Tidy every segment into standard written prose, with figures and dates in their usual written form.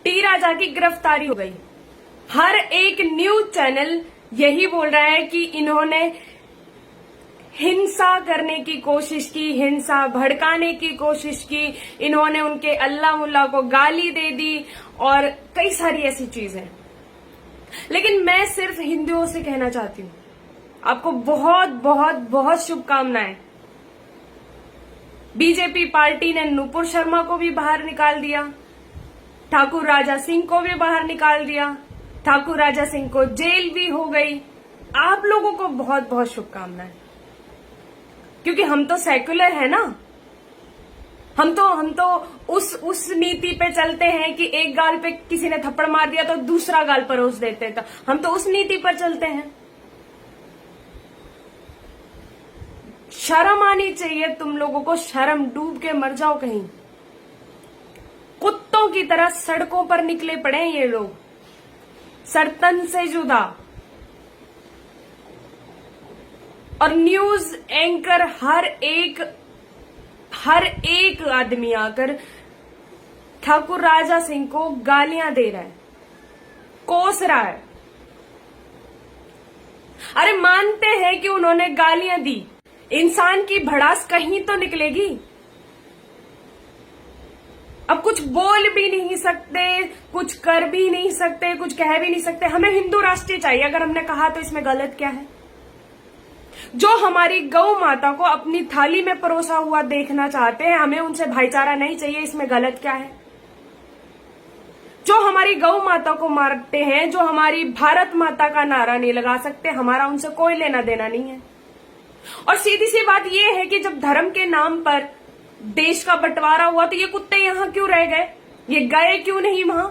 T राजा की गिरफ्तारी हो गई। हर एक न्यूज चैनल यही बोल रहा है कि इन्होंने हिंसा करने की कोशिश की, हिंसा भड़काने की कोशिश की, इन्होंने उनके अल्लाह मुल्ला को गाली दे दी और कई सारी ऐसी चीजें। लेकिन मैं सिर्फ हिंदुओं से कहना चाहती हूं, आपको बहुत बहुत बहुत शुभकामनाएं। बीजेपी पार्टी ने नुपुर शर्मा को भी बाहर निकाल दिया, ठाकुर राजा सिंह को भी बाहर निकाल दिया, ठाकुर राजा सिंह को जेल भी हो गई। आप लोगों को बहुत बहुत शुभकामनाएं, क्योंकि हम तो सेक्युलर है ना। हम तो उस नीति पे चलते हैं कि एक गाल पे किसी ने थप्पड़ मार दिया तो दूसरा गाल परोस देते, तो हम तो उस नीति पर चलते हैं। शर्म आनी चाहिए तुम लोगों को, शर्म, डूब के मर जाओ कहीं। कुत्तों की तरह सड़कों पर निकले पड़े हैं ये लोग, सरतन से जुदा। और न्यूज एंकर हर एक आदमी आकर ठाकुर राजा सिंह को गालियां दे रहा है, कोस रहा है। अरे मानते हैं कि उन्होंने गालियां दी, इंसान की भड़ास कहीं तो निकलेगी। अब कुछ बोल भी नहीं सकते, कुछ कर भी नहीं सकते, कुछ कह भी नहीं सकते। हमें हिंदू राष्ट्र चाहिए, अगर हमने कहा तो इसमें गलत क्या है? जो हमारी गौ माता को अपनी थाली में परोसा हुआ देखना चाहते हैं, हमें उनसे भाईचारा नहीं चाहिए, इसमें गलत क्या है? जो हमारी गौ माता को मारते हैं, जो हमारी भारत माता का नारा नहीं लगा सकते, हमारा उनसे कोई लेना देना नहीं है। और सीधी सी बात यह है कि जब धर्म के नाम पर देश का बंटवारा हुआ तो ये कुत्ते यहां क्यों रह गए? ये गए क्यों नहीं वहां?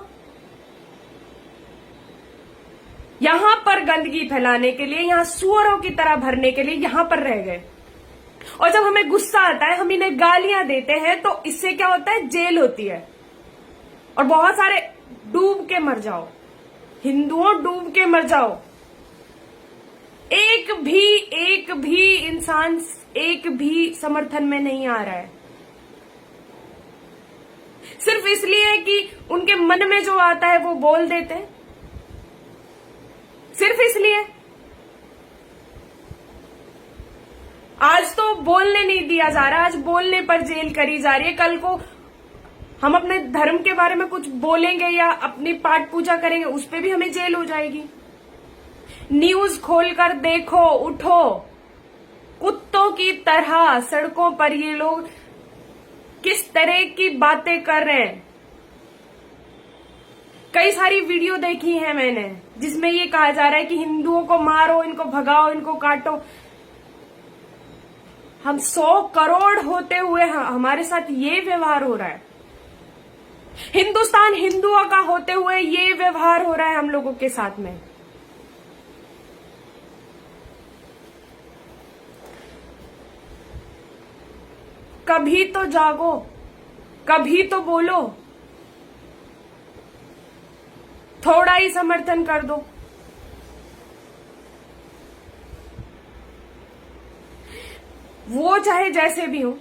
यहां पर गंदगी फैलाने के लिए, यहां सुअरों की तरह भरने के लिए यहां पर रह गए। और जब हमें गुस्सा आता है, हम इन्हें गालियां देते हैं, तो इससे क्या होता है? जेल होती है और बहुत सारे डूब के मर जाओ, हिंदुओं डूब के मर जाओ। एक भी इंसान एक भी समर्थन में नहीं आ रहा है, सिर्फ इसलिए कि उनके मन में जो आता है वो बोल देते हैं, सिर्फ इसलिए। आज तो बोलने नहीं दिया जा रहा, आज बोलने पर जेल करी जा रही है। कल को हम अपने धर्म के बारे में कुछ बोलेंगे या अपनी पाठ पूजा करेंगे, उस पे भी हमें जेल हो जाएगी। न्यूज खोलकर देखो, उठो, कुत्तों की तरह सड़कों पर ये लोग किस तरह की बातें कर रहे हैं। कई सारी वीडियो देखी है मैंने जिसमें ये कहा जा रहा है कि हिंदुओं को मारो, इनको भगाओ, इनको काटो। हम 100 करोड़ होते हुए हमारे साथ ये व्यवहार हो रहा है। हिंदुस्तान हिंदुओं का होते हुए ये व्यवहार हो रहा है हम लोगों के साथ में। कभी तो जागो, कभी तो बोलो, थोड़ा ही समर्थन कर दो। वो चाहे जैसे भी हो,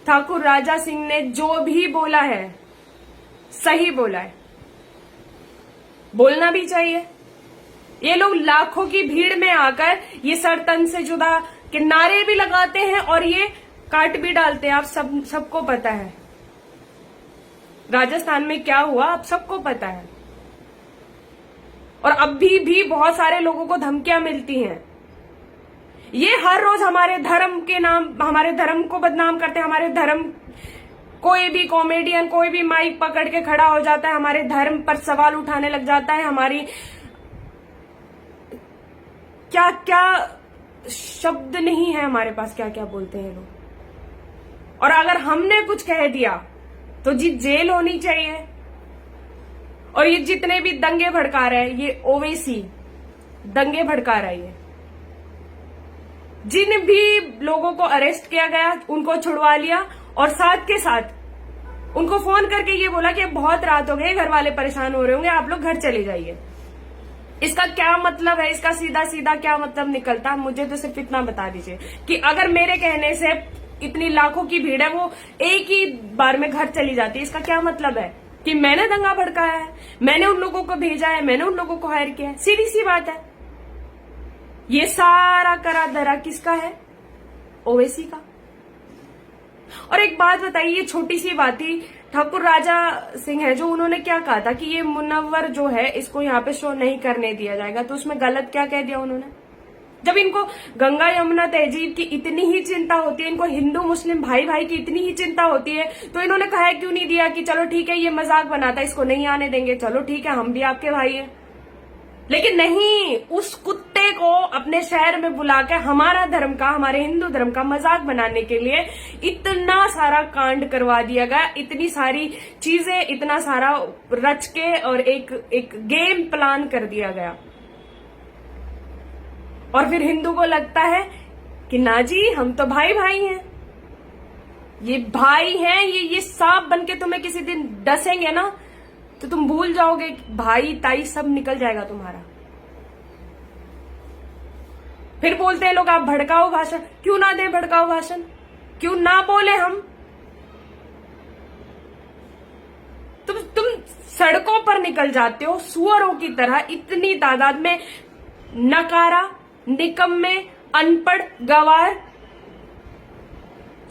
ठाकुर राजा सिंह ने जो भी बोला है सही बोला है, बोलना भी चाहिए। ये लोग लाखों की भीड़ में आकर ये सरतन से जुदा के नारे भी लगाते हैं और ये काट भी डालते हैं। आप सबको पता है राजस्थान में क्या हुआ, आप सबको पता है। और अभी भी बहुत सारे लोगों को धमकियां मिलती हैं। ये हर रोज हमारे धर्म के नाम, हमारे धर्म को बदनाम करते हैं। हमारे धर्म, कोई भी कॉमेडियन, कोई भी माइक पकड़ के खड़ा हो जाता है, हमारे धर्म पर सवाल उठाने लग जाता है। हमारी क्या क्या शब्द नहीं है हमारे पास, क्या क्या बोलते हैं लोग। और अगर हमने कुछ कह दिया तो जी जेल होनी चाहिए। और ये जितने भी दंगे भड़का रहे हैं, ये ओवैसी दंगे भड़का रहा है। जिन भी लोगों को अरेस्ट किया गया उनको छुड़वा लिया और साथ के साथ उनको फोन करके ये बोला कि अब बहुत रात हो गई, घर वाले परेशान हो रहे होंगे, आप लोग घर चले जाइए। इसका क्या मतलब है? इसका सीधा सीधा क्या मतलब निकलता? मुझे तो सिर्फ इतना बता दीजिए कि अगर मेरे कहने से इतनी लाखों की भीड़ है वो एक ही बार में घर चली जाती है। इसका क्या मतलब है कि मैंने दंगा भड़काया है, मैंने उन लोगों को भेजा है, मैंने उन लोगों को हायर किया है? सीधी सी बात है। ये सारा करा धरा किसका है? ओवैसी का। और एक बात बताइए, ये छोटी सी बात थी, ठाकुर राजा सिंह है जो उन्होंने क्या कहा था कि ये मुनव्वर जो है इसको यहाँ पे शो नहीं करने दिया जाएगा, तो उसमें गलत क्या कह दिया उन्होंने? जब इनको गंगा यमुना तहजीब की इतनी ही चिंता होती है, इनको हिंदू मुस्लिम भाई भाई की इतनी ही चिंता होती है, तो इन्होंने कहा क्यों नहीं दिया कि चलो ठीक है ये मजाक बनाता है, इसको नहीं आने देंगे, चलो ठीक है हम भी आपके भाई हैं। लेकिन नहीं, उस कुत्ते को अपने शहर में बुला के हमारा धर्म का, हमारे हिंदू धर्म का मजाक बनाने के लिए इतना सारा कांड करवा दिया गया, इतनी सारी चीजें, इतना सारा रच के और एक गेम प्लान कर दिया गया। और फिर हिंदू को लगता है कि ना जी हम तो भाई भाई हैं, ये भाई हैं, ये सांप बन के तुम्हें किसी दिन डसेंगे ना तो तुम भूल जाओगे कि भाई ताई सब निकल जाएगा तुम्हारा। फिर बोलते हैं लोग आप भड़काओ भाषण। क्यों ना दें भड़काओ भाषण? क्यों ना बोले हम? तुम सड़कों पर निकल जाते हो सुअरों की तरह, इतनी तादाद में, नकारा, निकम्मे, अनपढ़, गवार,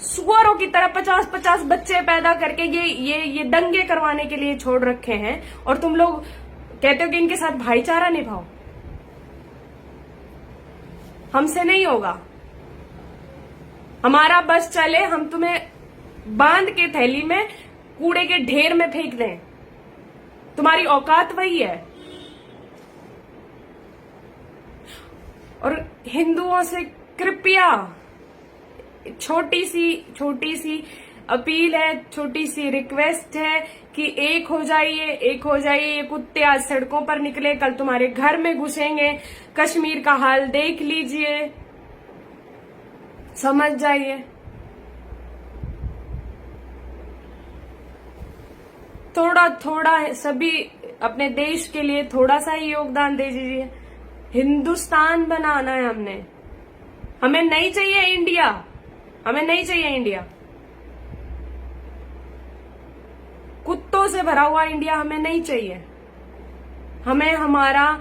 सुअरों की तरह 50-50 बच्चे पैदा करके ये दंगे करवाने के लिए छोड़ रखे हैं, और तुम लोग कहते हो कि इनके साथ भाईचारा निभाओ। हमसे नहीं होगा। हमारा बस चले हम तुम्हें बांध के थैली में कूड़े के ढेर में फेंक दें, तुम्हारी औकात वही है। और हिंदुओं से कृपया छोटी सी अपील है, छोटी सी रिक्वेस्ट है कि एक हो जाइए, एक हो जाइए। ये कुत्ते आज सड़कों पर निकले, कल तुम्हारे घर में घुसेंगे। कश्मीर का हाल देख लीजिए, समझ जाइए। थोड़ा थोड़ा सभी अपने देश के लिए थोड़ा सा ही योगदान दे दीजिए। हिंदुस्तान बनाना है हमने, हमें नहीं चाहिए इंडिया, हमें नहीं चाहिए इंडिया। कुत्तों से भरा हुआ इंडिया हमें नहीं चाहिए। हमें हमारा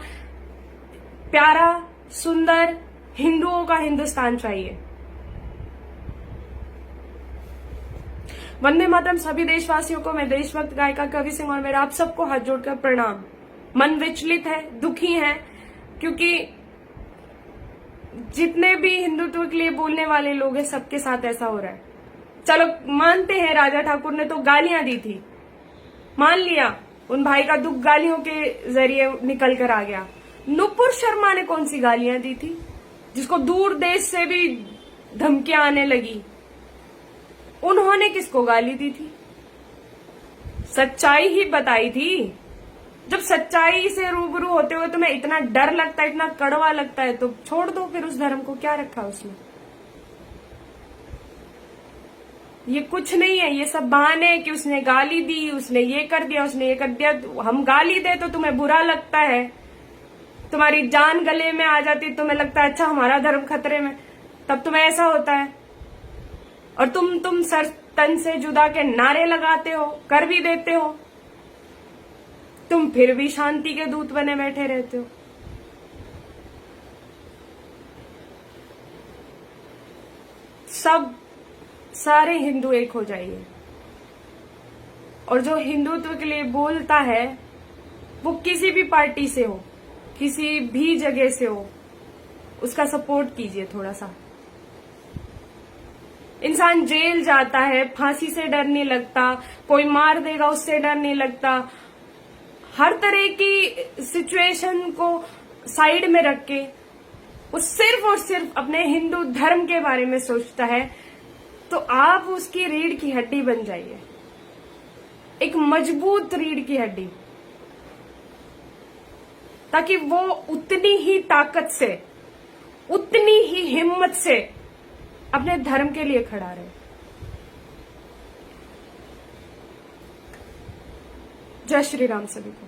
प्यारा सुंदर हिंदुओं का हिंदुस्तान चाहिए। वंदे मातरम सभी देशवासियों को। मैं देशभक्त गायिका कवि सिंह और मेरा आप सबको हाथ जोड़कर प्रणाम। मन विचलित है, दुखी है, क्योंकि जितने भी हिंदुत्व के लिए बोलने वाले लोग हैं सबके साथ ऐसा हो रहा है। चलो मानते हैं राजा ठाकुर ने तो गालियां दी थी, मान लिया, उन भाई का दुख गालियों के जरिए निकल कर आ गया। नुपुर शर्मा ने कौन सी गालियां दी थी जिसको दूर देश से भी धमकियां आने लगी? उन्होंने किसको गाली दी थी? सच्चाई ही बताई थी। जब सच्चाई से रूबरू होते हुए तुम्हें इतना डर लगता है, इतना कड़वा लगता है, तो छोड़ दो फिर उस धर्म को। क्या रखा उसने? ये कुछ नहीं है, ये सब बहाने कि उसने गाली दी, उसने ये कर दिया, उसने ये कर दिया। हम गाली दे तो तुम्हें बुरा लगता है, तुम्हारी जान गले में आ जाती, तुम्हें लगता है अच्छा हमारा धर्म खतरे में, तब तुम्हें ऐसा होता है। और तुम सर तन से जुदा के नारे लगाते हो, कर भी देते हो, तुम फिर भी शांति के दूत बने बैठे रहते हो। सब सारे हिंदू एक हो जाइए। और जो हिंदुत्व के लिए बोलता है वो किसी भी पार्टी से हो, किसी भी जगह से हो, उसका सपोर्ट कीजिए थोड़ा सा। इंसान जेल जाता है, फांसी से डर नहीं लगता, कोई मार देगा उससे डर नहीं लगता। हर तरह की सिचुएशन को साइड में रख के वो सिर्फ और सिर्फ अपने हिंदू धर्म के बारे में सोचता है, तो आप उसकी रीढ़ की हड्डी बन जाइए, एक मजबूत रीढ़ की हड्डी, ताकि वो उतनी ही ताकत से, उतनी ही हिम्मत से अपने धर्म के लिए खड़ा रहे। जय श्री राम सभी को।